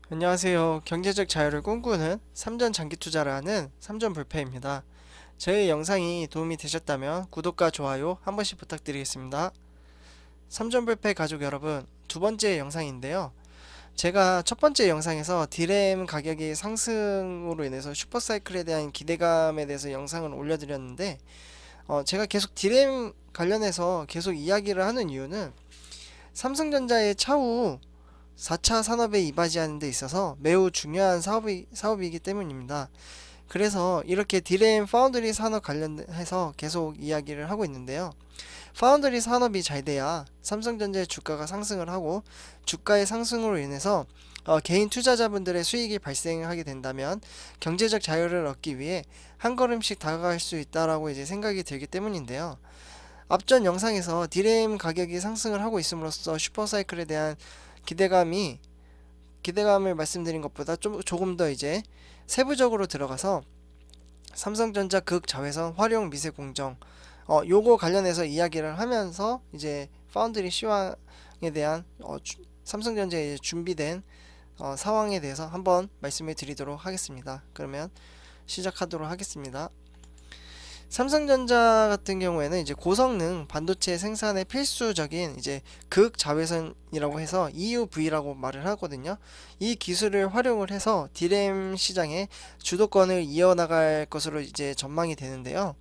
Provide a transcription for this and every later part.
안녕하세요. 경제적 자유를 꿈꾸는 삼전 장기 투자를 하는 삼전 불패입니다. 저희 영상이 도움이 되셨다면 구독과 좋아요 한 번씩 부탁드리겠습니다. 삼전 불패 가족 여러분, 두 번째 영상인데요. 제가 첫 번째 영상에서 디램 가격이 상승으로 인해서 슈퍼사이클에 대한 기대감에 대해서 영상을 올려드렸는데, 제가 계속 디램 관련해서 계속 이야기를 하는 이유는 삼성전자의 차후 4차 산업에 이바지하는 데 있어서 매우 중요한 사업이기 때문입니다. 그래서 이렇게 디램 파운드리 산업 관련해서 계속 이야기를 하고 있는데요. 파운드리 산업이 잘 돼야 삼성전자의 주가가 상승을 하고, 주가의 상승으로 인해서 개인 투자자분들의 수익이 발생하게 된다면 경제적 자유를 얻기 위해 한 걸음씩 다가갈 수 있다라고 이제 생각이 들기 때문인데요. 앞전 영상에서 디램 가격이 상승을 하고 있음으로써 슈퍼사이클에 대한 기대감을 말씀드린 것보다 조금 더 이제 세부적으로 들어가서 삼성전자 극자외선 활용 미세 공정, 요거 관련해서 이야기를 하면서 이제 파운드리 시황에 대한 삼성전자에 준비된 상황에 대해서 한번 말씀을 드리도록 하겠습니다. 그러면 시작하도록 하겠습니다. 삼성전자 같은 경우에는 이제 고성능 반도체 생산에 필수적인 이제 극자외선이라고 해서 EUV라고 말을 하거든요. 이 기술을 활용을 해서 디램 시장의 주도권을 이어나갈 것으로 이제 전망이 되는데요.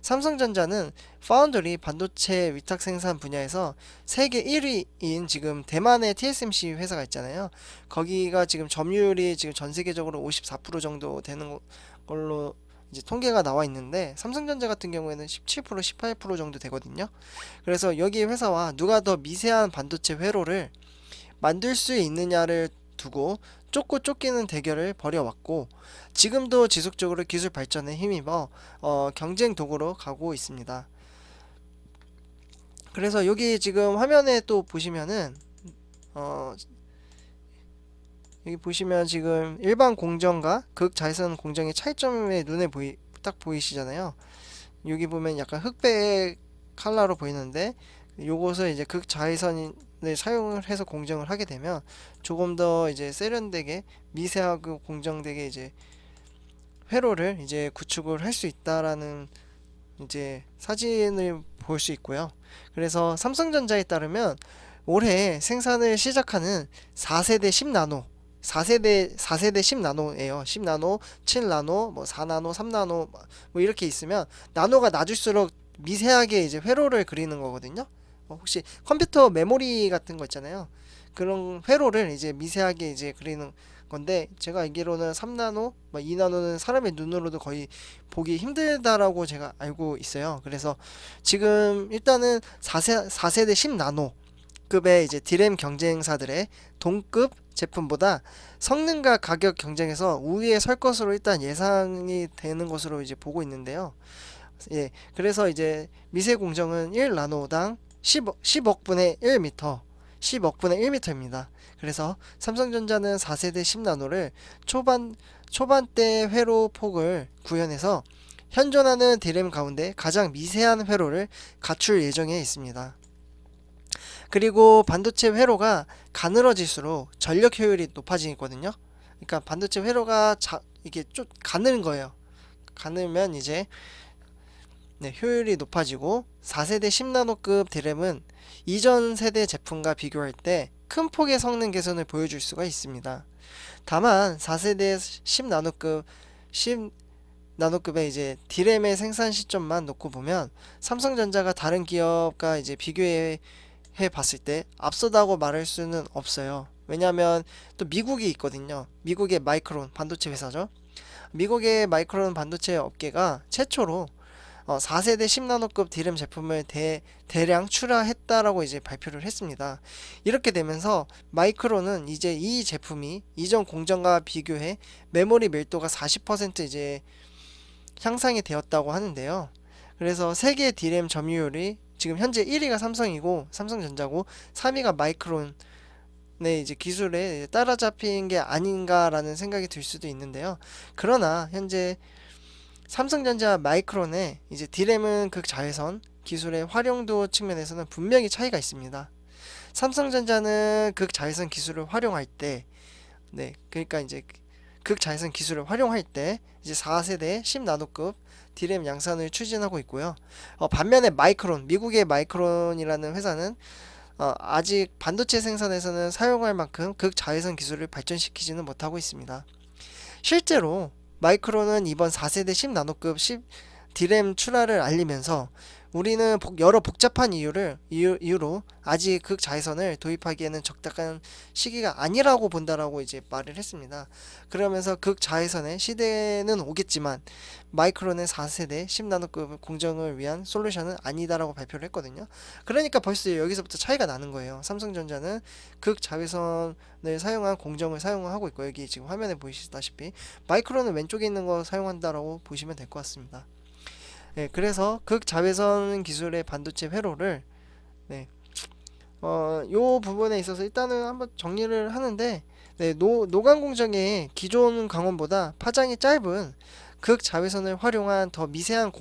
삼성전자는 파운드리 반도체 위탁 생산 분야에서 세계 1위인 지금 대만의 TSMC 회사가 있잖아요. 거기가 지금 점유율이 지금 전 세계적으로 54% 정도 되는 걸로 이제 통계가 나와 있는데, 삼성전자 같은 경우에는 17%, 18% 정도 되거든요. 그래서 여기 회사와 누가 더 미세한 반도체 회로를 만들 수 있느냐를 두고 쫓고 쫓기는 대결을 벌여왔고, 지금도 지속적으로 기술 발전에 힘입어 경쟁 도구로 가고 있습니다. 그래서 여기 지금 화면에 또 보시면은 여기 보시면 지금 일반 공정과 극자외선 공정의 차이점이 눈에 딱 보이시잖아요. 여기 보면 약간 흑백 컬러로 보이는데, 요것을 이제 극자외선을 사용을 해서 공정을 하게 되면 조금 더 이제 세련되게 미세하고 공정되게 이제 회로를 이제 구축을 할 수 있다라는 이제 사진을 볼 수 있고요. 그래서 삼성전자에 따르면 올해 생산을 시작하는 4세대 10나노, 4세대 10나노예요. 10나노, 7나노, 뭐 4나노, 3나노 뭐 이렇게 있으면 나노가 낮을수록 미세하게 이제 회로를 그리는 거거든요. 혹시 컴퓨터 메모리 같은 거 있잖아요. 그런 회로를 이제 미세하게 이제 그리는 건데, 제가 알기로는 3나노, 2나노는 사람의 눈으로도 거의 보기 힘들다라고 제가 알고 있어요. 그래서 지금 일단은 4세대 10나노 급의 이제 디램 경쟁사들의 동급 제품보다 성능과 가격 경쟁에서 우위에 설 것으로 일단 예상이 되는 것으로 이제 보고 있는데요. 예, 그래서 이제 미세 공정은 1나노당 10억 분의 1m, 10억 분의 1m입니다. 그래서 삼성전자는 4세대 10나노를 초반대 회로 폭을 구현해서 현존하는 디램 가운데 가장 미세한 회로를 갖출 예정에 있습니다. 그리고 반도체 회로가 가늘어질수록 전력 효율이 높아지거든요. 그러니까 반도체 회로가 이게 좀 가늘은 거예요. 가늘면 이제 효율이 높아지고, 4세대 10나노급 디램은 이전 세대 제품과 비교할 때 큰 폭의 성능 개선을 보여줄 수가 있습니다. 다만 4세대 10나노급의 이제 디램의 생산 시점만 놓고 보면 삼성전자가 다른 기업과 이제 비교해 봤을 때 앞서다고 말할 수는 없어요. 왜냐하면 또 미국이 있거든요. 미국의 마이크론 반도체 회사죠. 미국의 마이크론 반도체 업계가 최초로 4세대 10나노급 디램 제품을 대량 출하했다라고 이제 발표를 했습니다. 이렇게 되면서 마이크론은 이제 이 제품이 이전 공정과 비교해 메모리 밀도가 40% 이제 향상이 되었다고 하는데요. 그래서 세계 디램 점유율이 지금 현재 1위가 삼성전자고 3위가 마이크론의 이제 기술에 따라잡힌 게 아닌가라는 생각이 들 수도 있는데요. 그러나 현재 삼성전자 마이크론의 이제 D램은 극자외선 기술의 활용도 측면에서는 분명히 차이가 있습니다. 삼성전자는 극자외선 기술을 활용할 때, 네, 그러니까 이제 극자외선 기술을 활용할 때 이제 4세대 10나노급 D램 양산을 추진하고 있고요. 반면에 마이크론, 미국의 마이크론이라는 회사는 아직 반도체 생산에서는 사용할 만큼 극자외선 기술을 발전시키지는 못하고 있습니다. 실제로 마이크론은 이번 4세대 10나노급 D램 출하를 알리면서 우리는 여러 복잡한 이유로 아직 극자외선을 도입하기에는 적당한 시기가 아니라고 본다라고 이제 말을 했습니다. 그러면서 극자외선의 시대는 오겠지만 마이크론의 4세대 10나노급 공정을 위한 솔루션은 아니다라고 발표를 했거든요. 그러니까 벌써 여기서부터 차이가 나는 거예요. 삼성전자는 극자외선을 사용한 공정을 사용하고 있고, 여기 지금 화면에 보이시다시피 마이크론은 왼쪽에 있는 거 사용한다라고 보시면 될 것 같습니다. 네, 그래서 극자외선 기술의 반도체 회로를, 네, 요 부분에 있어서 일단은 한번 정리를 하는데, 네, 노광 공정의 기존 강원보다 파장이 짧은 극자외선을 활용한 더 미세한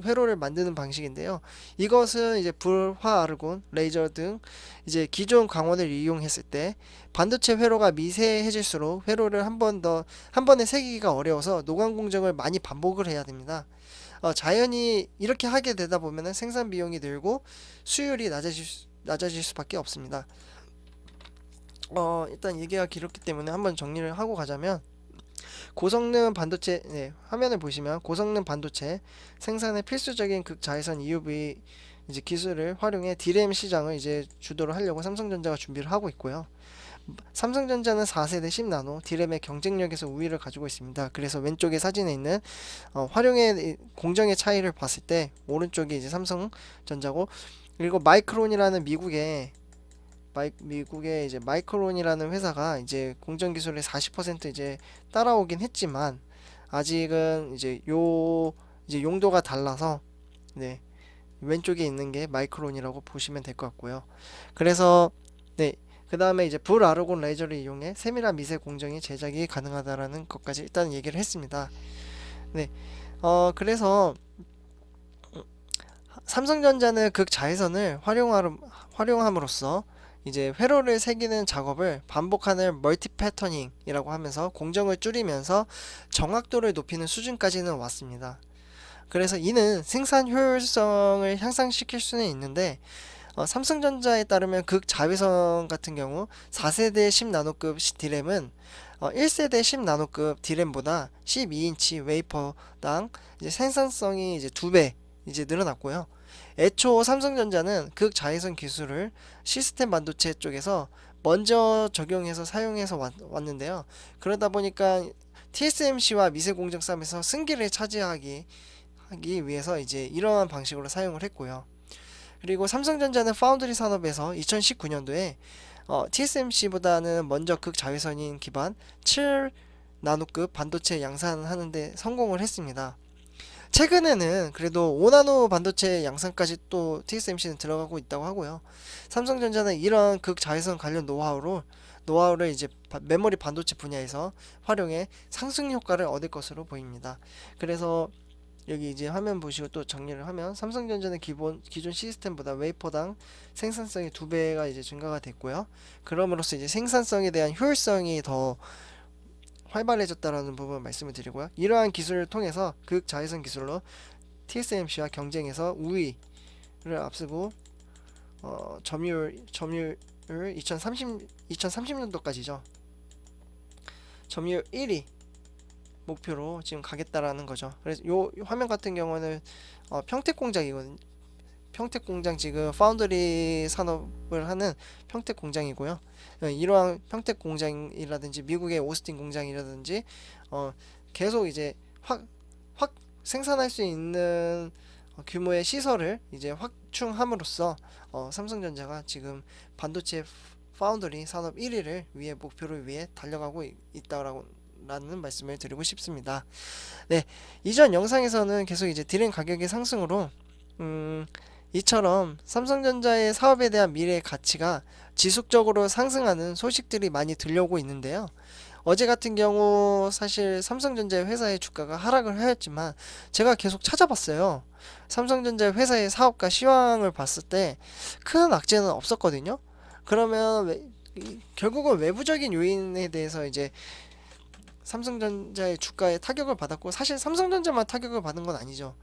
회로를 만드는 방식인데요. 이것은 이제 불화 아르곤, 레이저 등 이제 기존 광원을 이용했을 때 반도체 회로가 미세해질수록 회로를 한 번에 새기기가 어려워서 노광 공정을 많이 반복을 해야 됩니다. 자연히 이렇게 하게 되다 보면은 생산 비용이 늘고 수율이 낮아질 수밖에 없습니다. 일단 얘기가 길었기 때문에 한번 정리를 하고 가자면, 고성능 반도체, 네, 화면을 보시면 고성능 반도체 생산에 필수적인 극자외선 EUV 이제 기술을 활용해 D램 시장을 이제 주도를 하려고 삼성전자가 준비를 하고 있고요. 삼성전자는 4세대 10나노 D램의 경쟁력에서 우위를 가지고 있습니다. 그래서 왼쪽에 사진에 있는 활용의 공정의 차이를 봤을 때 오른쪽이 이제 삼성전자고, 그리고 마이크론이라는 미국의 이제 마이크론이라는 회사가 이제 공정 기술의 40% 이제 따라오긴 했지만 아직은 이제 이제 용도가 달라서, 네, 왼쪽에 있는 게 마이크론이라고 보시면 될 것 같고요. 그래서, 네, 그 다음에 이제 불아르곤 레이저를 이용해 세밀한 미세 공정이 제작이 가능하다라는 것까지 일단 얘기를 했습니다. 네, 그래서 삼성전자는 극자외선을 활용함으로써 이제 회로를 새기는 작업을 반복하는 멀티 패터닝이라고 하면서 공정을 줄이면서 정확도를 높이는 수준까지는 왔습니다. 그래서 이는 생산 효율성을 향상시킬 수는 있는데, 삼성전자에 따르면 극자외선 같은 경우 4세대 10나노급 D램은 1세대 10나노급 D램보다 12인치 웨이퍼당 이제 생산성이 이제 2배 이제 늘어났고요. 애초 삼성전자는 극자외선 기술을 시스템 반도체 쪽에서 먼저 적용해서 사용해서 왔는데요. 그러다 보니까 TSMC와 미세 공정 싸움에서 승기를 차지하기 위해서 이제 이러한 방식으로 사용을 했고요. 그리고 삼성전자는 파운드리 산업에서 2019년도에 TSMC보다는 먼저 극자외선인 기반 7나노급 반도체 양산하는데 성공을 했습니다. 최근에는 그래도 5나노 반도체 양산까지 또 TSMC는 들어가고 있다고 하고요. 삼성전자는 이런 극자외선 관련 노하우를 이제 메모리 반도체 분야에서 활용해 상승 효과를 얻을 것으로 보입니다. 그래서 여기 이제 화면 보시고 또 정리를 하면, 삼성전자는 기존 시스템보다 웨이퍼당 생산성이 2배가 이제 증가가 됐고요. 그럼으로써 이제 생산성에 대한 효율성이 더 활발해졌다라는 부분 말씀을 드리고요. 이러한 기술을 통해서 극자외선 기술로 TSMC와 경쟁해서 우위를 앞서고 점유율 2030년도까지죠. 점유율 1위 목표로 지금 가겠다라는 거죠. 그래서 요 화면 같은 경우는 평택 공장이거든요. 평택 공장, 지금 파운드리 산업을 하는 평택 공장이고요. 이러한 평택 공장이라든지 미국의 오스틴 공장이라든지 계속 이제 확 생산할 수 있는 규모의 시설을 이제 확충함으로써 삼성전자가 지금 반도체 파운드리 산업 1위를 목표를 위해 달려가고 있다라고 라는 말씀을 드리고 싶습니다. 네, 이전 영상에서는 계속 이제 D램 가격의 상승으로 이처럼 삼성전자의 사업에 대한 미래의 가치가 지속적으로 상승하는 소식들이 많이 들려오고 있는데요. 어제 같은 경우 사실 삼성전자 회사의 주가가 하락을 하였지만 제가 계속 찾아봤어요. 삼성전자 회사의 사업가 시황을 봤을 때 큰 악재는 없었거든요. 그러면 결국은 외부적인 요인에 대해서 이제 삼성전자의 주가에 타격을 받았고, 사실 삼성전자만 타격을 받은 건 아니죠.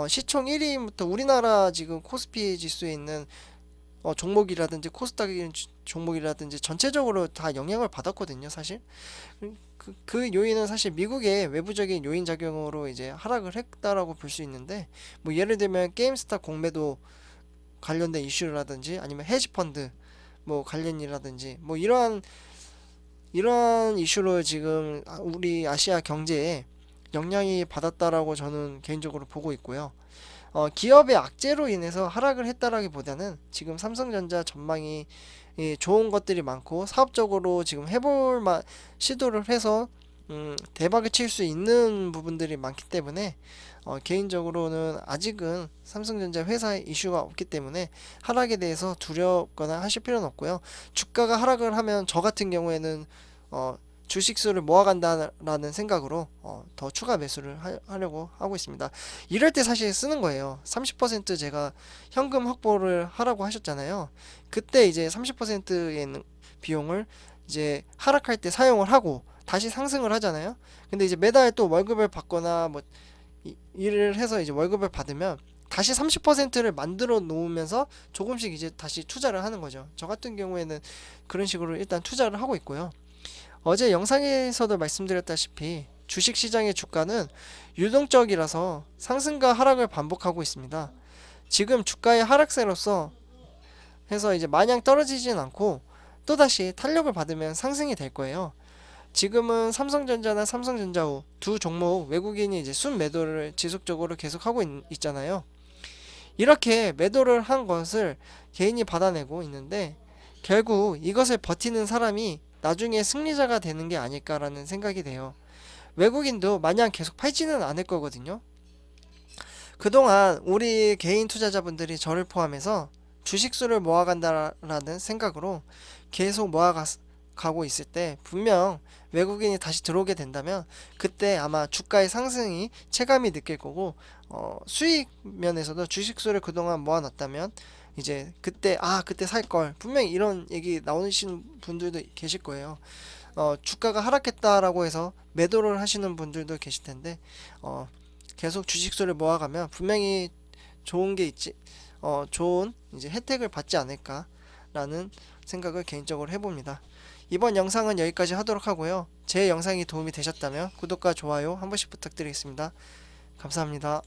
시총 1위부터 우리나라 지금 코스피 지수에 있는 종목이라든지 코스닥 종목이라든지 전체적으로 다 영향을 받았거든요, 사실. 그 요인은 사실 미국의 외부적인 요인 작용으로 이제 하락을 했다라고 볼 수 있는데, 뭐 예를 들면 게임스타 공매도 관련된 이슈라든지 아니면 헤지펀드 뭐 관련이라든지 뭐 이러한 이슈로 지금 우리 아시아 경제에 영향이 받았다라고 저는 개인적으로 보고 있고요. 기업의 악재로 인해서 하락을 했다라기보다는 지금 삼성전자 전망이 좋은 것들이 많고 사업적으로 지금 시도를 해서 대박을 칠 수 있는 부분들이 많기 때문에 개인적으로는 아직은 삼성전자 회사의 이슈가 없기 때문에 하락에 대해서 두렵거나 하실 필요는 없고요. 주가가 하락을 하면 저 같은 경우에는 주식수를 모아간다라는 생각으로 더 추가 매수를 하려고 하고 있습니다. 이럴 때 사실 쓰는 거예요. 30% 제가 현금 확보를 하라고 하셨잖아요. 그때 이제 30%의 있는 비용을 이제 하락할 때 사용을 하고 다시 상승을 하잖아요. 근데 이제 매달 또 월급을 받거나 뭐 일을 해서 이제 월급을 받으면 다시 30%를 만들어 놓으면서 조금씩 이제 다시 투자를 하는 거죠. 저 같은 경우에는 그런 식으로 일단 투자를 하고 있고요. 어제 영상에서도 말씀드렸다시피 주식시장의 주가는 유동적이라서 상승과 하락을 반복하고 있습니다. 지금 주가의 하락세로서 해서 이제 마냥 떨어지진 않고 또다시 탄력을 받으면 상승이 될 거예요. 지금은 삼성전자나 삼성전자우 두 종목 외국인이 이제 순매도를 지속적으로 계속하고 있잖아요. 이렇게 매도를 한 것을 개인이 받아내고 있는데 결국 이것을 버티는 사람이 나중에 승리자가 되는 게 아닐까라는 생각이 돼요. 외국인도 마냥 계속 팔지는 않을 거거든요. 그동안 우리 개인 투자자분들이 저를 포함해서 주식수를 모아간다라는 생각으로 계속 모아가고 있을 때 분명 외국인이 다시 들어오게 된다면 그때 아마 주가의 상승이 체감이 느낄 거고 수익 면에서도 주식수를 그동안 모아놨다면 이제 그때 살 걸 분명히 이런 얘기 나오시는 분들도 계실 거예요. 주가가 하락했다라고 해서 매도를 하시는 분들도 계실 텐데 계속 주식수를 모아가면 분명히 좋은 게 있지 좋은 이제 혜택을 받지 않을까라는 생각을 개인적으로 해봅니다. 이번 영상은 여기까지 하도록 하고요. 제 영상이 도움이 되셨다면 구독과 좋아요 한 번씩 부탁드리겠습니다. 감사합니다.